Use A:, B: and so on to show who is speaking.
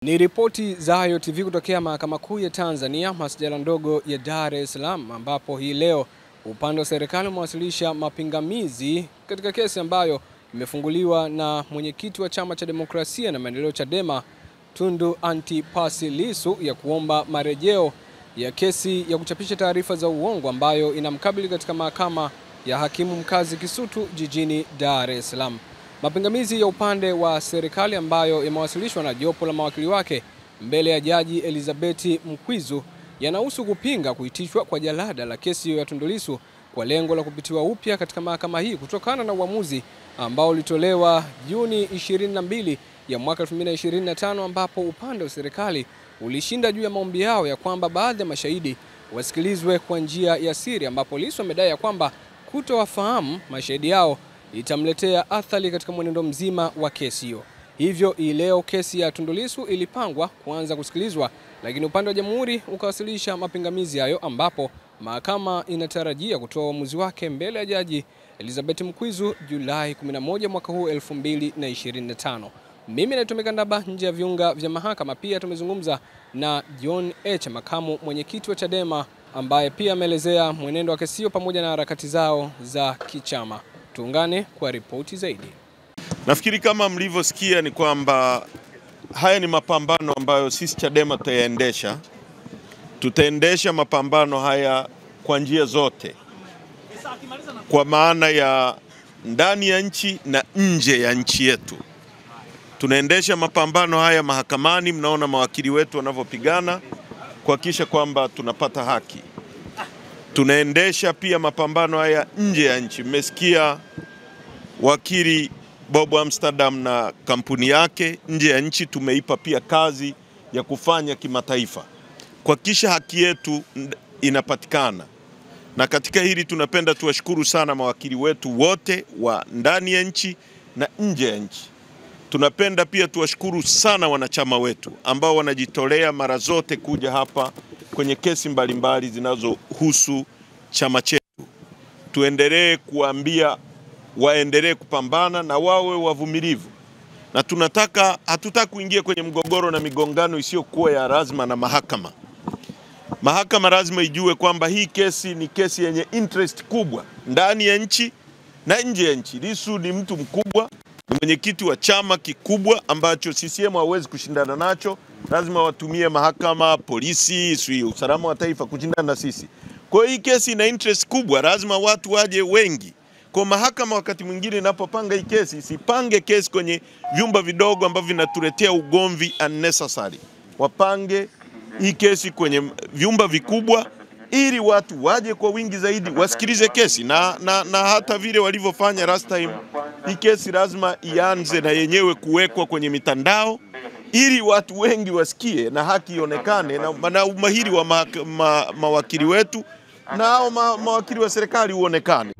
A: Ni ripoti za Ayo TV kutokea Mahakama Kuu ya Tanzania, masjala ndogo ya Dar es Salaam, ambapo hii leo upande wa serikali umewasilisha mapingamizi katika kesi ambayo imefunguliwa na mwenyekiti wa Chama cha Demokrasia na Maendeleo Chadema, Tundu Antipas Lissu, ya kuomba marejeo ya kesi ya kuchapisha taarifa za uongo ambayo inamkabili katika mahakama ya hakimu mkazi Kisutu jijini Dar es Salaam. Mapingamizi ya upande wa serikali ambayo yamewasilishwa na jopo la mawakili wake mbele ya Jaji Elizabeth Mkwizu yanahusu kupinga kuitishwa kwa jalada la kesi ya Tundu Lissu kwa lengo la kupitiwa upya katika mahakama hii kutokana na uamuzi ambao ulitolewa Juni 22 ya mwaka 2025, ambapo upande wa serikali ulishinda juu ya maombi yao ya kwamba baadhi ya mashahidi wasikilizwe kwa njia ya siri, ambapo Lissu amedai ya kwamba kutowafahamu mashahidi yao itamletea athari katika mwenendo mzima wa kesi hiyo. Hivyo leo kesi ya Tundu Lissu ilipangwa kuanza kusikilizwa, lakini upande wa jamhuri ukawasilisha mapingamizi hayo, ambapo mahakama inatarajia kutoa uamuzi wake mbele ya Jaji Elizabeth Mkwizu Julai 11 mwaka huu 2025. Mimi naitwa Mikandaba, nje ya viunga vya mahakama. Pia tumezungumza na John H, makamu mwenyekiti wa Chadema, ambaye pia ameelezea mwenendo wa kesi hiyo pamoja na harakati zao za kichama. Tuungane kwa ripoti zaidi.
B: Nafikiri kama mlivyosikia ni kwamba haya ni mapambano ambayo sisi Chadema tutayaendesha. Tutaendesha mapambano haya kwa njia zote, kwa maana ya ndani ya nchi na nje ya nchi yetu. Tunaendesha mapambano haya mahakamani, mnaona mawakili wetu wanavyopigana kuhakikisha kwamba tunapata haki. Tunaendesha pia mapambano haya nje ya nchi. Mmesikia wakili Bob Amsterdam na kampuni yake nje ya nchi, tumeipa pia kazi ya kufanya kimataifa kuhakikisha haki yetu inapatikana. Na katika hili tunapenda tuwashukuru sana mawakili wetu wote wa ndani ya nchi na nje ya nchi. Tunapenda pia tuwashukuru sana wanachama wetu ambao wanajitolea mara zote kuja hapa kwenye kesi mbalimbali zinazohusu chama chetu. Tuendelee kuambia waendelee kupambana na wawe wavumilivu. Na hatutaki kuingia kwenye mgogoro na migongano isiyokuwa ya lazima na mahakama. Mahakama lazima ijue kwamba hii kesi ni kesi yenye interest kubwa ndani ya nchi na nje ya nchi. Lissu ni mtu mkubwa, ni mwenyekiti wa chama kikubwa ambacho CCM hawezi kushindana nacho. Lazima watumie mahakama, polisi, usalama wa taifa kushindana na sisi. Kwa hiyo hii kesi ina interest kubwa, lazima watu waje wengi. Kwa mahakama wakati mwingine inapopanga hii kesi, sipange kesi kwenye vyumba vidogo ambavyo vinatuletea ugomvi unnecessary. Wapange hii kesi kwenye vyumba vikubwa ili watu waje kwa wingi zaidi wasikilize kesi na hata vile walivyofanya last time. Hii kesi lazima ianze na yenyewe kuwekwa kwenye mitandao ili watu wengi wasikie na haki ionekane, na umahiri wa mawakili wetu na hao mawakili wa serikali uonekane.